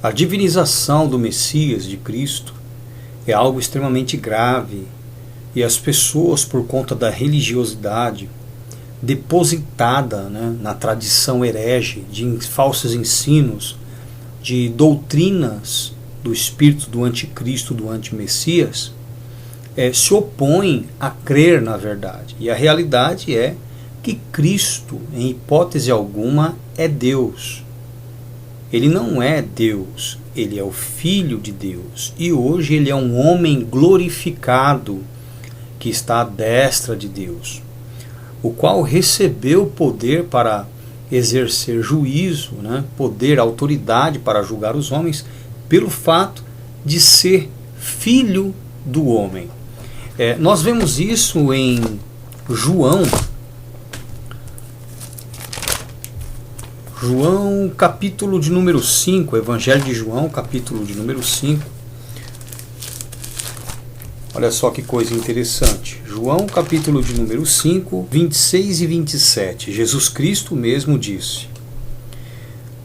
A divinização do Messias, de Cristo, é algo extremamente grave, e as pessoas, por conta da religiosidade depositada, na tradição herege, de falsos ensinos, de doutrinas do espírito do anticristo, do antimessias, se opõem a crer na verdade. E a realidade é que Cristo, em hipótese alguma, é Deus. Ele não é Deus, ele é o Filho de Deus. E hoje ele é um homem glorificado que está à destra de Deus, o qual recebeu poder para exercer juízo, poder, autoridade para julgar os homens, pelo fato de ser filho do homem. Nós vemos isso em João capítulo de número 5, Evangelho de João, capítulo de número 5. Olha só que coisa interessante. João, capítulo de número 5, 26 e 27. Jesus Cristo mesmo disse: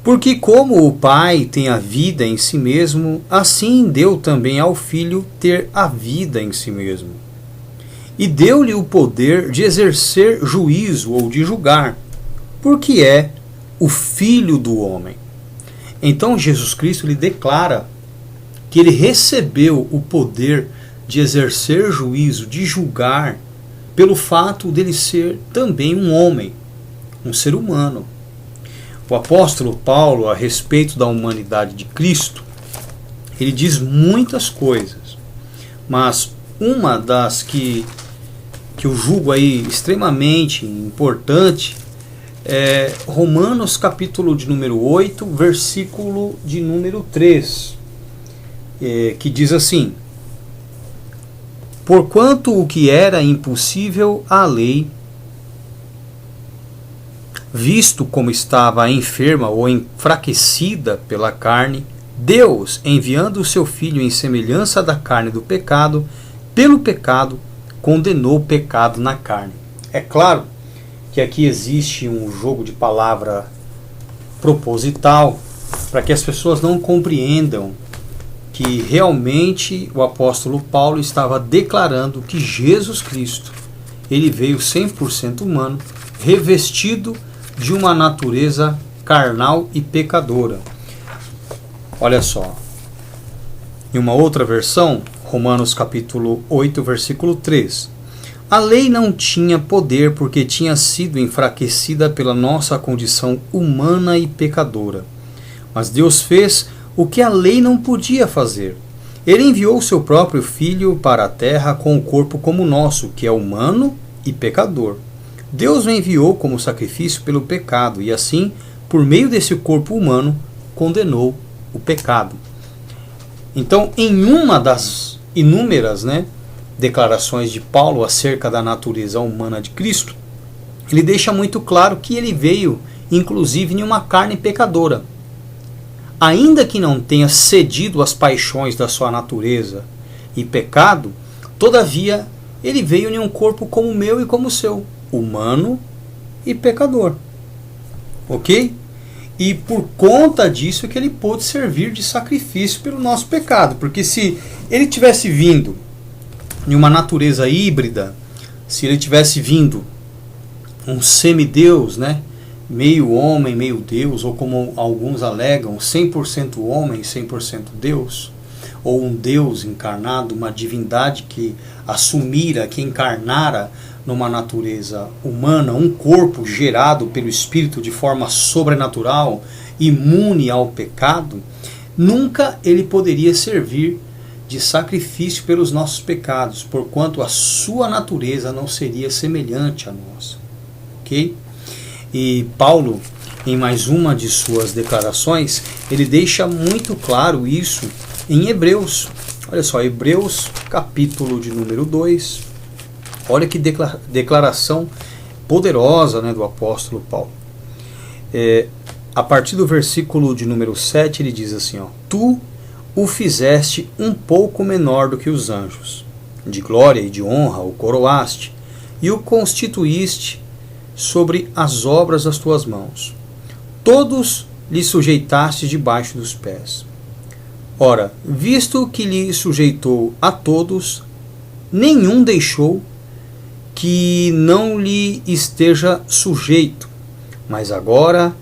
Porque como o Pai tem a vida em si mesmo, assim deu também ao Filho ter a vida em si mesmo. E deu-lhe o poder de exercer juízo ou de julgar, porque é o Filho do homem. Então Jesus Cristo lhe declara que ele recebeu o poder de exercer juízo, de julgar, pelo fato dele ser também um homem, um ser humano. O apóstolo Paulo, a respeito da humanidade de Cristo, ele diz muitas coisas, mas uma das que eu julgo aí extremamente importante é Romanos capítulo de número 8, versículo de número 3, que diz assim: Porquanto o que era impossível à lei, visto como estava enferma ou enfraquecida pela carne, Deus, enviando o seu Filho em semelhança da carne do pecado, pelo pecado, condenou o pecado na carne. É claro que aqui existe um jogo de palavra proposital para que as pessoas não compreendam que realmente o apóstolo Paulo estava declarando que Jesus Cristo, ele veio 100% humano, revestido de uma natureza carnal e pecadora. Olha só, em uma outra versão, Romanos capítulo 8, versículo 3. A lei não tinha poder porque tinha sido enfraquecida pela nossa condição humana e pecadora. Mas Deus fez o que a lei não podia fazer. Ele enviou o seu próprio Filho para a terra com um corpo como o nosso, que é humano e pecador. Deus o enviou como sacrifício pelo pecado e assim, por meio desse corpo humano, condenou o pecado. Então, em uma das inúmeras declarações de Paulo acerca da natureza humana de Cristo, ele deixa muito claro que ele veio, inclusive, em uma carne pecadora. Ainda que não tenha cedido às paixões da sua natureza e pecado, todavia ele veio em um corpo como o meu e como o seu, humano e pecador. Ok? E por conta disso é que ele pôde servir de sacrifício pelo nosso pecado. Porque se ele tivesse vindo em uma natureza híbrida, se ele tivesse vindo um semideus, meio homem, meio Deus, ou como alguns alegam, 100% homem, 100% Deus, ou um Deus encarnado, uma divindade que assumira, que encarnara numa natureza humana, um corpo gerado pelo Espírito de forma sobrenatural, imune ao pecado, nunca ele poderia servir de sacrifício pelos nossos pecados, porquanto a sua natureza não seria semelhante à nossa. Ok? E Paulo, em mais uma de suas declarações, ele deixa muito claro isso em Hebreus. Olha só, Hebreus capítulo de número 2. Olha que declaração poderosa do apóstolo Paulo. A partir do versículo de número 7, ele diz assim: Tu o fizeste um pouco menor do que os anjos, de glória e de honra o coroaste, e o constituíste sobre as obras das tuas mãos. Todos lhe sujeitaste debaixo dos pés. Ora, visto que lhe sujeitou a todos, nenhum deixou que não lhe esteja sujeito. Mas agora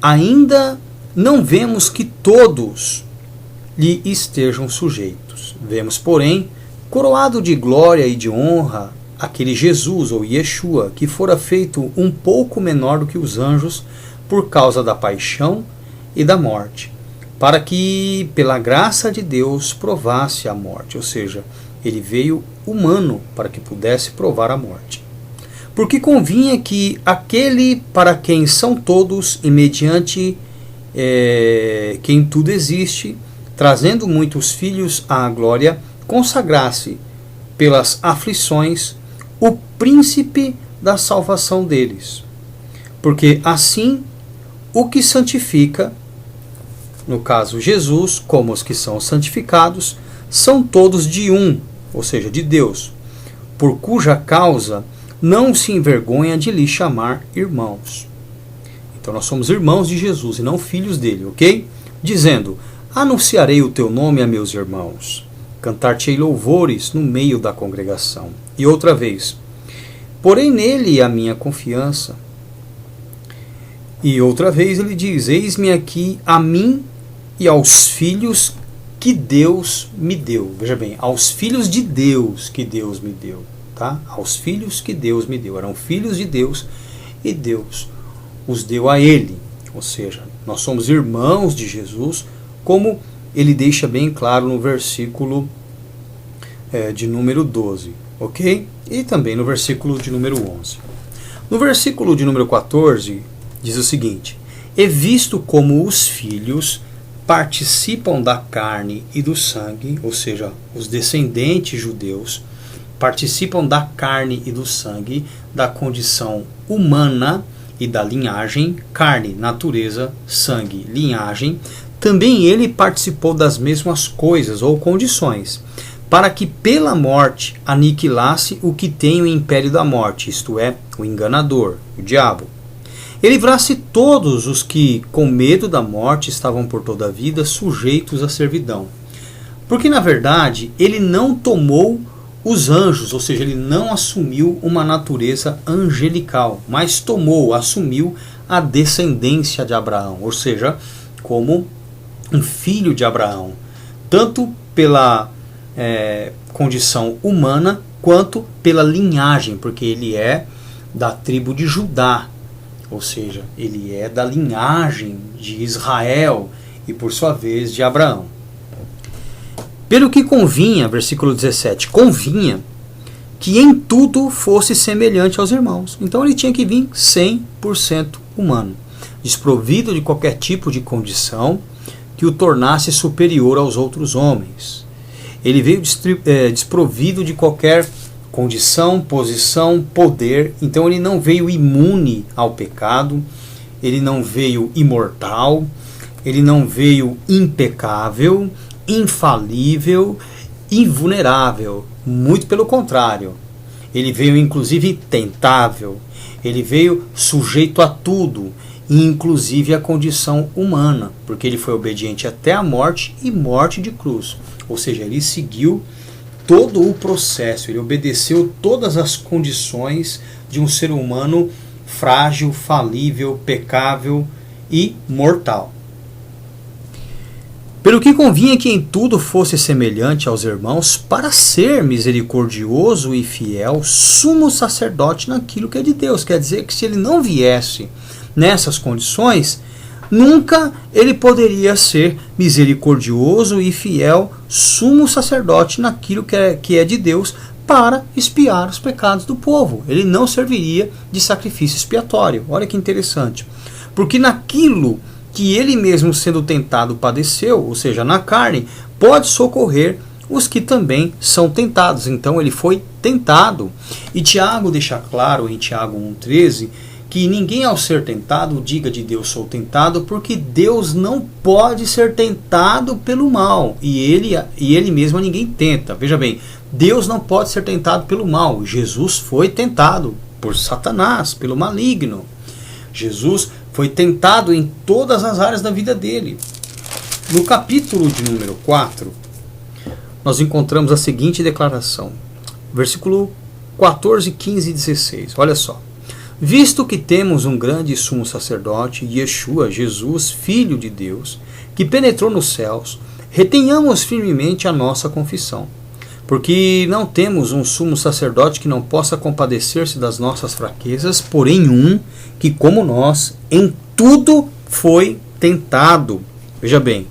ainda não vemos que todos lhe estejam sujeitos. Vemos, porém, coroado de glória e de honra, aquele Jesus, ou Yeshua, que fora feito um pouco menor do que os anjos, por causa da paixão e da morte, para que, pela graça de Deus, provasse a morte. Ou seja, ele veio humano para que pudesse provar a morte. Porque convinha que aquele para quem são todos e mediante quem tudo existe, trazendo muitos filhos à glória, consagrasse pelas aflições o príncipe da salvação deles. Porque assim o que santifica, no caso Jesus, como os que são santificados, são todos de um, ou seja, de Deus, por cuja causa não se envergonha de lhe chamar irmãos. Então nós somos irmãos de Jesus e não filhos dele, ok? Dizendo, anunciarei o teu nome a meus irmãos, cantar-te-ei louvores no meio da congregação. E outra vez, porém nele a minha confiança. E outra vez ele diz, eis-me aqui a mim e aos filhos que Deus me deu. Veja bem, aos filhos de Deus que Deus me deu. Tá? Aos filhos que Deus me deu. Eram filhos de Deus e Deus os deu a ele. Ou seja, nós somos irmãos de Jesus, como ele deixa bem claro no versículo de número 12. Ok? E também no versículo de número 11. No versículo de número 14, diz o seguinte, e visto como os filhos participam da carne e do sangue, ou seja, os descendentes judeus, participam da carne e do sangue, da condição humana e da linhagem, carne, natureza, sangue, linhagem, também ele participou das mesmas coisas ou condições, para que pela morte aniquilasse o que tem o império da morte, isto é, o enganador, o diabo. E livrasse todos os que, com medo da morte, estavam por toda a vida sujeitos à servidão. Porque, na verdade, ele não tomou os anjos, ou seja, ele não assumiu uma natureza angelical, mas assumiu a descendência de Abraão, ou seja, como um filho de Abraão, tanto pela condição humana, quanto pela linhagem, porque ele é da tribo de Judá, ou seja, ele é da linhagem de Israel e, por sua vez, de Abraão. Pelo que convinha, versículo 17, convinha que em tudo fosse semelhante aos irmãos. Então ele tinha que vir 100% humano, desprovido de qualquer tipo de condição que o tornasse superior aos outros homens. Ele veio desprovido de qualquer condição, posição, poder. Então ele não veio imune ao pecado, ele não veio imortal, ele não veio impecável, infalível, invulnerável. Muito pelo contrário. Ele veio inclusive tentável, ele veio sujeito a tudo, inclusive a condição humana, porque ele foi obediente até a morte e morte de cruz. Ou seja, ele seguiu todo o processo, ele obedeceu todas as condições de um ser humano frágil, falível, pecável e mortal. Pelo que convinha que em tudo fosse semelhante aos irmãos, para ser misericordioso e fiel, sumo sacerdote naquilo que é de Deus. Quer dizer que se ele não viesse nessas condições, nunca ele poderia ser misericordioso e fiel, sumo sacerdote naquilo que é de Deus, para expiar os pecados do povo. Ele não serviria de sacrifício expiatório. Olha que interessante. Porque naquilo que ele mesmo sendo tentado padeceu, ou seja, na carne, pode socorrer os que também são tentados. Então ele foi tentado. E Tiago deixa claro em Tiago 1,13 que ninguém ao ser tentado diga de Deus sou tentado, porque Deus não pode ser tentado pelo mal. E ele mesmo ninguém tenta. Veja bem, Deus não pode ser tentado pelo mal. Jesus foi tentado por Satanás, pelo maligno. Jesus foi tentado em todas as áreas da vida dele. No capítulo de número 4, nós encontramos a seguinte declaração. Versículo 14, 15 e 16. Olha só. Visto que temos um grande sumo sacerdote, Yeshua, Jesus, Filho de Deus, que penetrou nos céus, retenhamos firmemente a nossa confissão. Porque não temos um sumo sacerdote que não possa compadecer-se das nossas fraquezas, porém um que, como nós, em tudo foi tentado. Veja bem,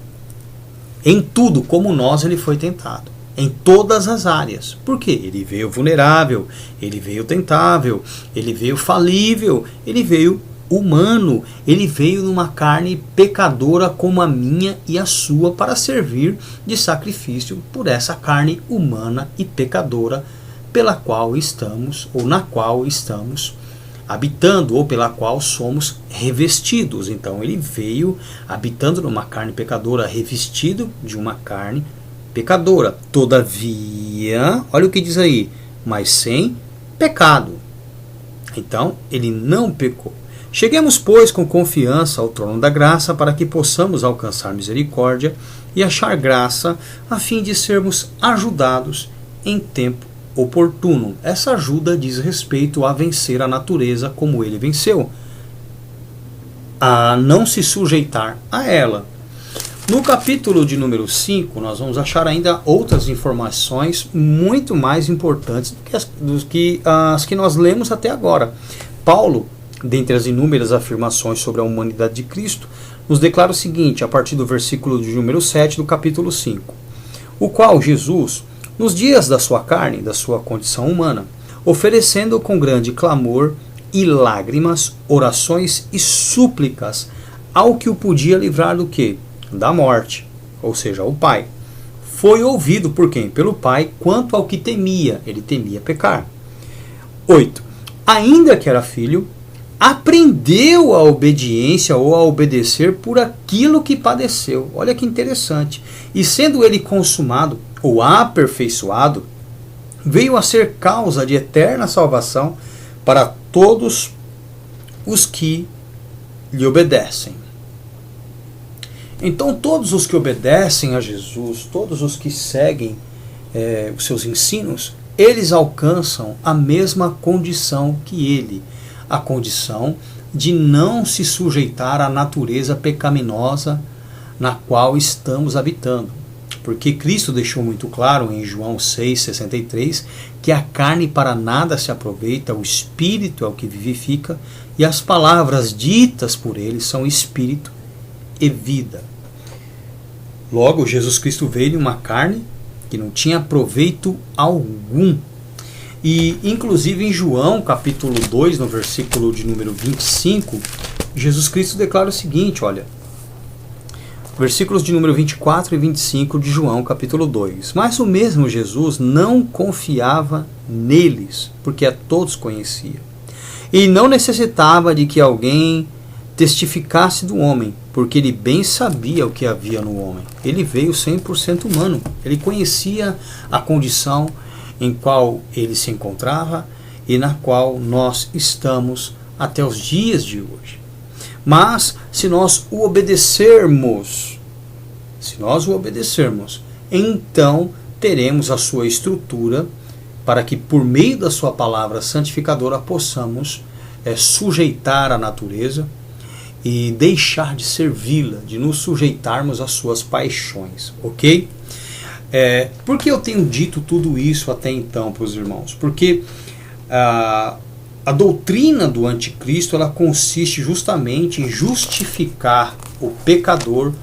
em tudo, como nós, ele foi tentado. Em todas as áreas. Por quê? Ele veio vulnerável, ele veio tentável, ele veio falível, ele veio humano, ele veio numa carne pecadora como a minha e a sua para servir de sacrifício por essa carne humana e pecadora pela qual estamos, ou na qual estamos habitando, ou pela qual somos revestidos. Então ele veio habitando numa carne pecadora, revestido de uma carne pecadora. Todavia, olha o que diz aí, mas sem pecado. Então, ele não pecou. Cheguemos, pois, com confiança ao trono da graça, para que possamos alcançar misericórdia e achar graça, a fim de sermos ajudados em tempo oportuno. Essa ajuda diz respeito a vencer a natureza como ele venceu, a não se sujeitar a ela. No capítulo de número 5, nós vamos achar ainda outras informações muito mais importantes do que as que nós lemos até agora. Paulo, dentre as inúmeras afirmações sobre a humanidade de Cristo, nos declara o seguinte, a partir do versículo de número 7 do capítulo 5. O qual Jesus, nos dias da sua carne, da sua condição humana, oferecendo com grande clamor e lágrimas, orações e súplicas ao que o podia livrar do quê? Da morte, ou seja, o Pai. Foi ouvido por quem? Pelo Pai, quanto ao que temia. Ele temia pecar. 8. Ainda que era filho, aprendeu a obediência ou a obedecer por aquilo que padeceu. Olha que interessante. E sendo ele consumado ou aperfeiçoado, veio a ser causa de eterna salvação para todos os que lhe obedecem. Então todos os que obedecem a Jesus, todos os que seguem os seus ensinos, eles alcançam a mesma condição que ele, a condição de não se sujeitar à natureza pecaminosa na qual estamos habitando. Porque Cristo deixou muito claro em João 6,63 que a carne para nada se aproveita, o Espírito é o que vivifica, e as palavras ditas por ele são Espírito e vida. Logo, Jesus Cristo veio em uma carne que não tinha proveito algum. E, inclusive, em João, capítulo 2, no versículo de número 25, Jesus Cristo declara o seguinte, olha, versículos de número 24 e 25 de João, capítulo 2. Mas o mesmo Jesus não confiava neles, porque a todos conhecia. E não necessitava de que alguém testificasse do homem, porque ele bem sabia o que havia no homem. Ele veio 100% humano. Ele conhecia a condição em qual ele se encontrava e na qual nós estamos até os dias de hoje. Mas se nós o obedecermos, então teremos a sua estrutura para que por meio da sua palavra santificadora possamos sujeitar a natureza e deixar de servi-la, de nos sujeitarmos às suas paixões, ok? Por que eu tenho dito tudo isso até então para os irmãos? Porque a doutrina do anticristo ela consiste justamente em justificar o pecador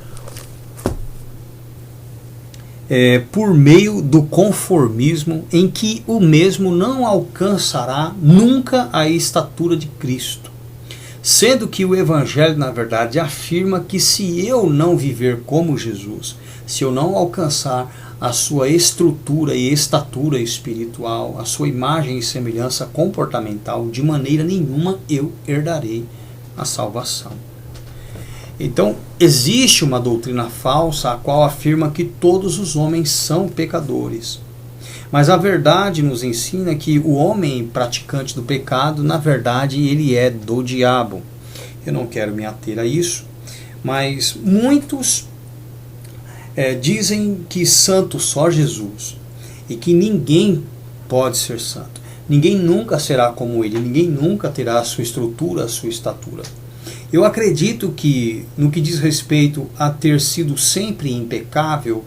por meio do conformismo, em que o mesmo não alcançará nunca a estatura de Cristo. Sendo que o Evangelho, na verdade, afirma que se eu não viver como Jesus, se eu não alcançar a sua estrutura e estatura espiritual, a sua imagem e semelhança comportamental, de maneira nenhuma eu herdarei a salvação. Então, existe uma doutrina falsa a qual afirma que todos os homens são pecadores. Mas a verdade nos ensina que o homem praticante do pecado, na verdade, ele é do diabo. Eu não quero me ater a isso, mas muitos dizem que santo só Jesus e que ninguém pode ser santo. Ninguém nunca será como ele, ninguém nunca terá a sua estrutura, a sua estatura. Eu acredito que, no que diz respeito a ter sido sempre impecável,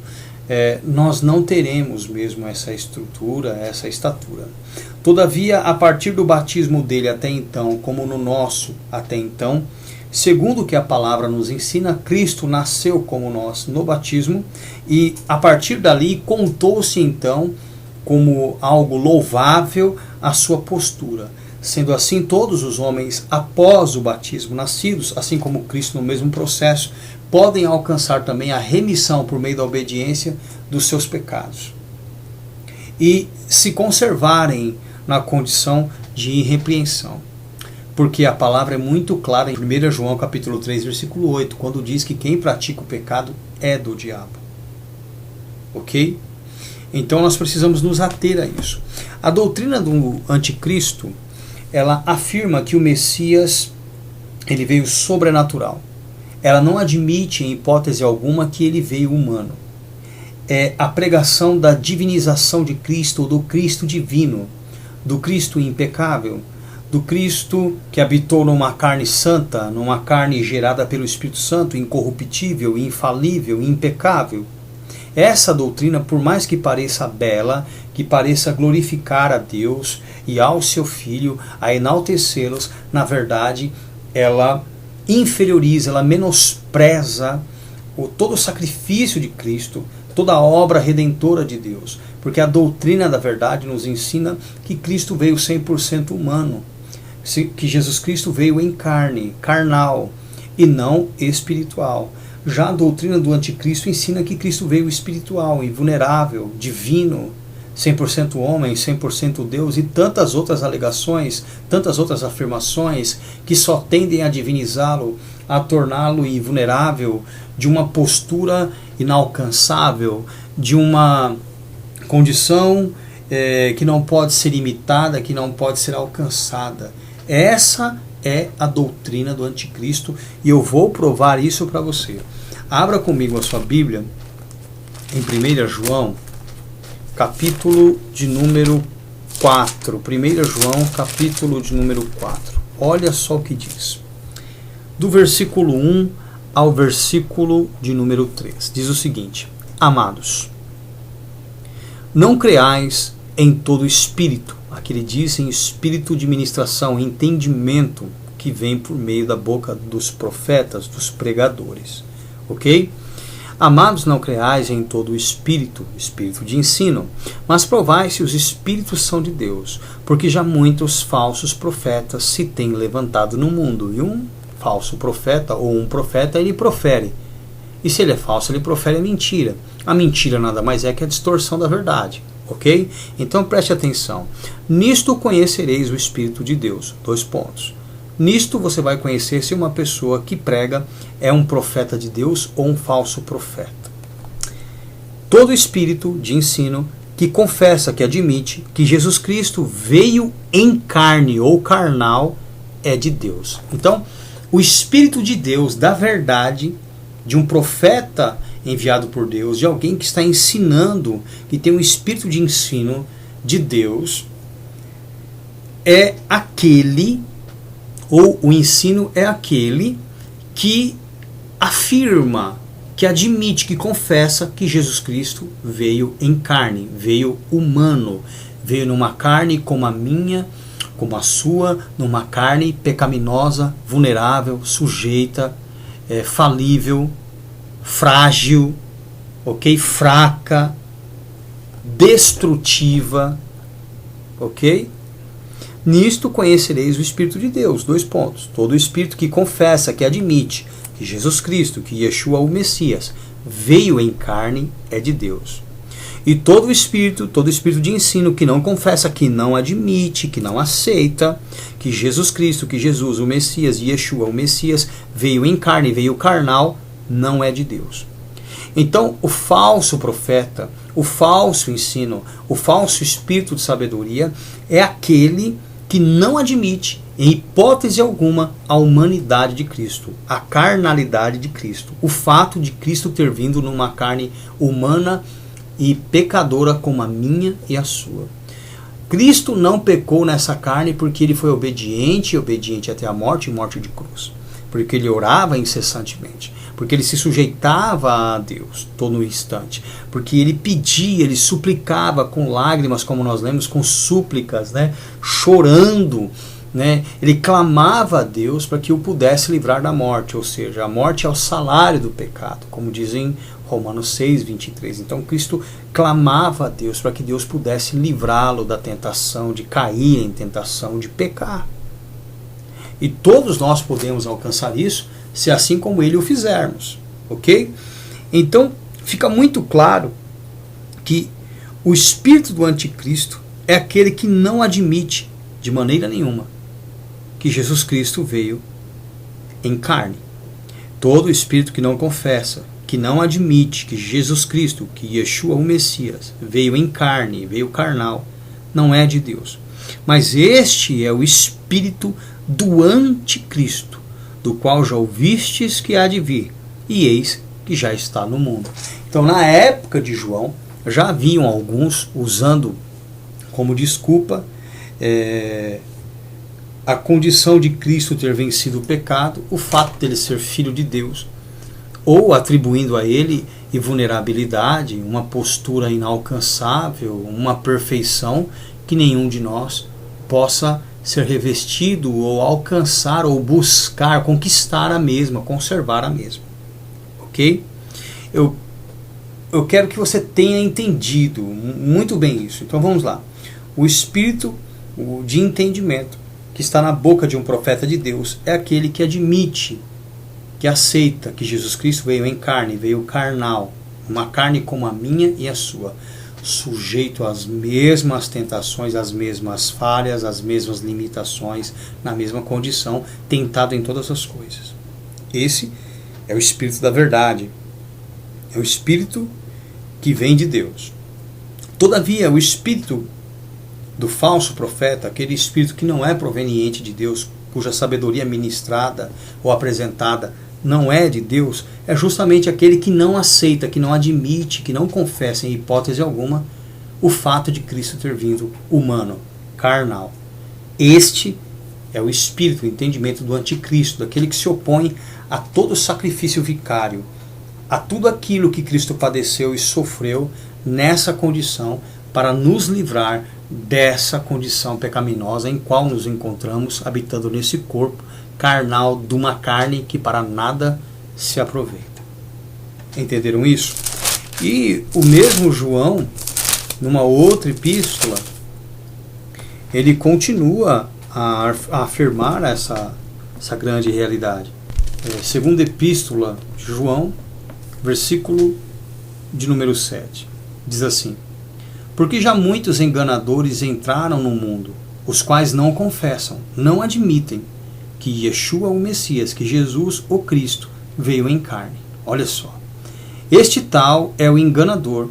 nós não teremos mesmo essa estrutura, essa estatura. Todavia, a partir do batismo dele até então, como no nosso até então, segundo o que a palavra nos ensina, Cristo nasceu como nós no batismo, e a partir dali contou-se então como algo louvável a sua postura. Sendo assim, todos os homens após o batismo, nascidos, assim como Cristo no mesmo processo, podem alcançar também a remissão por meio da obediência dos seus pecados e se conservarem na condição de irrepreensão. Porque a palavra é muito clara em 1 João capítulo 3, versículo 8, quando diz que quem pratica o pecado é do diabo. Ok? Então nós precisamos nos ater a isso. A doutrina do anticristo, ela afirma que o Messias ele veio sobrenatural. Ela não admite em hipótese alguma que ele veio humano. É a pregação da divinização de Cristo, ou do Cristo divino, do Cristo impecável, do Cristo que habitou numa carne santa, numa carne gerada pelo Espírito Santo, incorruptível, infalível, impecável. Essa doutrina, por mais que pareça bela, que pareça glorificar a Deus e ao seu Filho, a enaltecê-los, na verdade, ela inferioriza, ela menospreza todo o sacrifício de Cristo, toda a obra redentora de Deus. Porque a doutrina da verdade nos ensina que Cristo veio 100% humano, que Jesus Cristo veio em carne, carnal, e não espiritual. Já a doutrina do anticristo ensina que Cristo veio espiritual, invulnerável, divino, 100% homem, 100% Deus, e tantas outras alegações, tantas outras afirmações que só tendem a divinizá-lo, a torná-lo invulnerável, de uma postura inalcançável, de uma condição que não pode ser imitada, que não pode ser alcançada. Essa é a doutrina do anticristo, e eu vou provar isso para você. Abra comigo a sua Bíblia em 1 João, capítulo de número 4. 1 João, capítulo de número 4. Olha só o que diz. Do versículo 1 ao versículo de número 3. Diz o seguinte: Amados, não creais em todo espírito. Aqui ele diz em espírito de ministração, entendimento que vem por meio da boca dos profetas, dos pregadores. Ok? Amados, não creais em todo o espírito, espírito de ensino, mas provai se os espíritos são de Deus, porque já muitos falsos profetas se têm levantado no mundo. E um falso profeta, ou um profeta, ele profere. E se ele é falso, ele profere a mentira. A mentira nada mais é que a distorção da verdade. Ok? Então preste atenção. Nisto conhecereis o Espírito de Deus. 2 pontos. Nisto você vai conhecer se uma pessoa que prega é um profeta de Deus ou um falso profeta. Todo espírito de ensino que confessa, que admite que Jesus Cristo veio em carne ou carnal é de Deus. Então, o Espírito de Deus, da verdade, de um profeta enviado por Deus, de alguém que está ensinando, que tem um espírito de ensino de Deus, é aquele, ou o ensino é aquele que afirma, que admite, que confessa que Jesus Cristo veio em carne, veio humano, veio numa carne como a minha, como a sua, numa carne pecaminosa, vulnerável, sujeita, falível, frágil, ok? Fraca, destrutiva, ok? Nisto conhecereis o Espírito de Deus. 2 pontos. Todo espírito que confessa, que admite que Jesus Cristo, que Yeshua, o Messias, veio em carne, é de Deus. E todo espírito de ensino que não confessa, que não admite, que não aceita que Jesus Cristo, que Jesus, o Messias, Yeshua, o Messias, veio em carne, veio carnal, não é de Deus. Então, o falso profeta, o falso ensino, o falso espírito de sabedoria é aquele que não admite, em hipótese alguma, a humanidade de Cristo, a carnalidade de Cristo, o fato de Cristo ter vindo numa carne humana e pecadora como a minha e a sua. Cristo não pecou nessa carne porque ele foi obediente até a morte e morte de cruz. Porque ele orava incessantemente, porque ele se sujeitava a Deus todo instante, porque ele pedia, ele suplicava com lágrimas, como nós lemos, com súplicas, né? Chorando, né? Ele clamava a Deus para que o pudesse livrar da morte, ou seja, a morte é o salário do pecado, como dizem Romanos 6, 23. Então Cristo clamava a Deus para que Deus pudesse livrá-lo da tentação, de cair em tentação, de pecar. E todos nós podemos alcançar isso, se assim como ele o fizermos, ok? Então, fica muito claro que o espírito do anticristo é aquele que não admite, de maneira nenhuma, que Jesus Cristo veio em carne. Todo espírito que não confessa, que não admite que Jesus Cristo, que Yeshua, o Messias, veio em carne, veio carnal, não é de Deus. Mas este é o espírito do anticristo, do qual já ouvistes que há de vir, e eis que já está no mundo. Então, na época de João, já haviam alguns usando como desculpa a condição de Cristo ter vencido o pecado, o fato dele ser filho de Deus, ou atribuindo a ele invulnerabilidade, uma postura inalcançável, uma perfeição que nenhum de nós possa ser revestido ou alcançar ou buscar, conquistar a mesma, conservar a mesma. Ok? Eu quero que você tenha entendido muito bem isso. Então vamos lá. O espírito de entendimento que está na boca de um profeta de Deus é aquele que admite, que aceita que Jesus Cristo veio em carne, veio carnal, uma carne como a minha e a sua, sujeito às mesmas tentações, às mesmas falhas, às mesmas limitações, na mesma condição, tentado em todas as coisas. Esse é o espírito da verdade, é o espírito que vem de Deus. Todavia, o espírito do falso profeta, aquele espírito que não é proveniente de Deus, cuja sabedoria ministrada ou apresentada não é de Deus, é justamente aquele que não aceita, que não admite, que não confessa em hipótese alguma o fato de Cristo ter vindo humano, carnal. Este é o espírito, o entendimento do anticristo, daquele que se opõe a todo sacrifício vicário, a tudo aquilo que Cristo padeceu e sofreu nessa condição para nos livrar dessa condição pecaminosa em qual nos encontramos habitando nesse corpo carnal de uma carne que para nada se aproveita. Entenderam isso? E o mesmo João, numa outra epístola, ele continua a afirmar essa grande realidade. Segunda epístola de João, versículo de número 7, diz assim: porque já muitos enganadores entraram no mundo, os quais não confessam, não admitem que Yeshua, o Messias, que Jesus, o Cristo, veio em carne. Olha só. Este tal é o enganador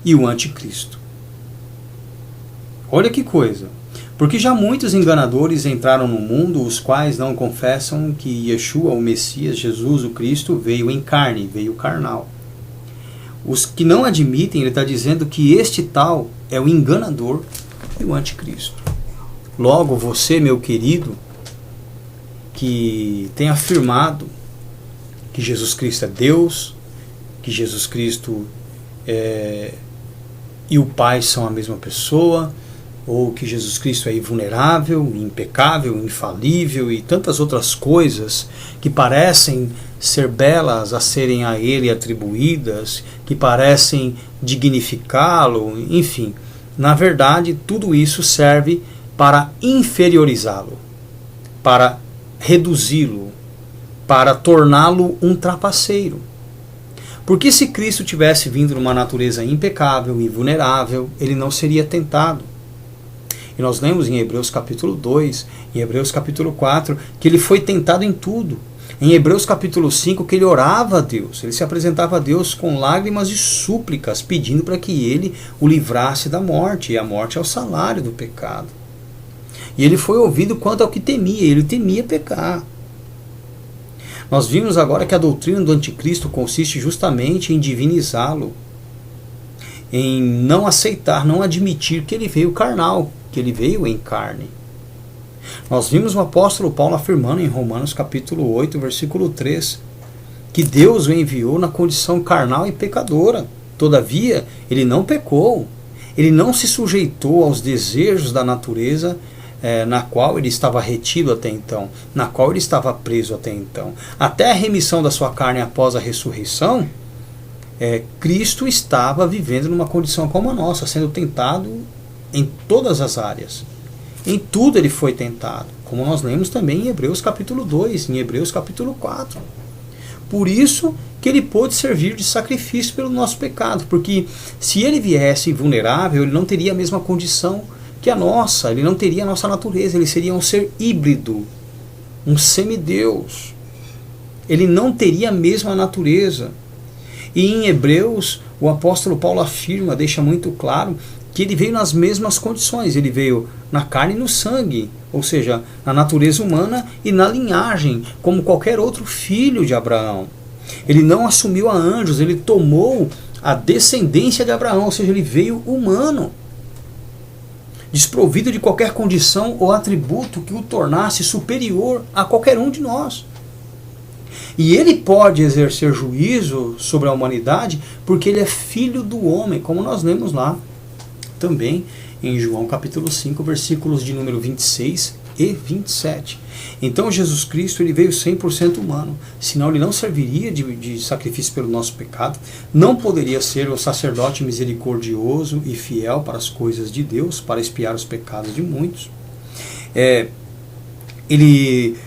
e o anticristo. Olha que coisa. Porque já muitos enganadores entraram no mundo, os quais não confessam que Yeshua, o Messias, Jesus, o Cristo, veio em carne, veio carnal. Os que não admitem, ele está dizendo que este tal é o enganador e o anticristo. Logo, você, meu querido, que tem afirmado que Jesus Cristo é Deus, que Jesus Cristo e o Pai são a mesma pessoa, ou que Jesus Cristo é invulnerável, impecável, infalível e tantas outras coisas que parecem ser belas a serem a Ele atribuídas, que parecem dignificá-lo, enfim. Na verdade, tudo isso serve para inferiorizá-lo, para reduzi-lo, para torná-lo um trapaceiro. Porque se Cristo tivesse vindo numa natureza impecável, invulnerável, ele não seria tentado. E nós lemos em Hebreus capítulo 2, em Hebreus capítulo 4, que ele foi tentado em tudo. Em Hebreus capítulo 5, que ele orava a Deus, ele se apresentava a Deus com lágrimas e súplicas, pedindo para que ele o livrasse da morte, e a morte é o salário do pecado. E ele foi ouvido quanto ao que temia, ele temia pecar. Nós vimos agora que a doutrina do anticristo consiste justamente em divinizá-lo, em não aceitar, não admitir que ele veio carnal, que ele veio em carne. Nós vimos o apóstolo Paulo afirmando em Romanos capítulo 8, versículo 3, que Deus o enviou na condição carnal e pecadora. Todavia, ele não pecou, ele não se sujeitou aos desejos da natureza na qual ele estava retido até então, na qual ele estava preso até então. Até a remissão da sua carne após a ressurreição, Cristo estava vivendo numa condição como a nossa, sendo tentado em todas as áreas. Em tudo ele foi tentado, como nós lemos também em Hebreus capítulo 2, em Hebreus capítulo 4. Por isso que ele pôde servir de sacrifício pelo nosso pecado, porque se ele viesse vulnerável, ele não teria a mesma condição que a nossa, ele não teria a nossa natureza, ele seria um ser híbrido, um semideus. Ele não teria a mesma natureza. E em Hebreus, o apóstolo Paulo afirma, deixa muito claro, que ele veio nas mesmas condições, ele veio na carne e no sangue, ou seja, na natureza humana e na linhagem, como qualquer outro filho de Abraão. Ele não assumiu a anjos, ele tomou a descendência de Abraão, ou seja, ele veio humano, desprovido de qualquer condição ou atributo que o tornasse superior a qualquer um de nós. E ele pode exercer juízo sobre a humanidade porque ele é filho do homem, como nós lemos lá também em João capítulo 5, versículos de número 26 e 27. Então Jesus Cristo ele veio 100% humano, senão ele não serviria de sacrifício pelo nosso pecado, não poderia ser o sacerdote misericordioso e fiel para as coisas de Deus, para expiar os pecados de muitos. Ele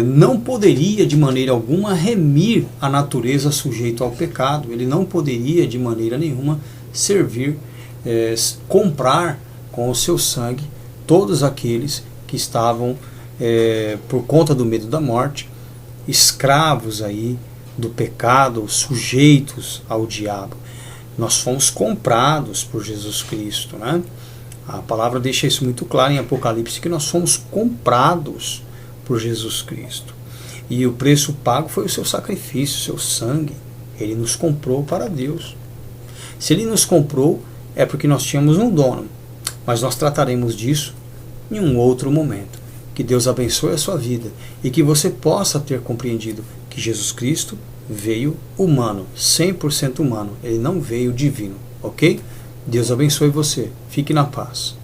não poderia de maneira alguma remir a natureza sujeita ao pecado, ele não poderia de maneira nenhuma servir, comprar com o seu sangue todos aqueles que estavam, por conta do medo da morte, escravos aí do pecado, sujeitos ao diabo. Nós fomos comprados por Jesus Cristo, né? A palavra deixa isso muito claro em Apocalipse, que nós fomos comprados por Jesus Cristo. E o preço pago foi o seu sacrifício, o seu sangue. Ele nos comprou para Deus. Se ele nos comprou, é porque nós tínhamos um dono. Mas nós trataremos disso em um outro momento. Que Deus abençoe a sua vida e que você possa ter compreendido que Jesus Cristo veio humano, 100% humano. Ele não veio divino, ok? Deus abençoe você. Fique na paz.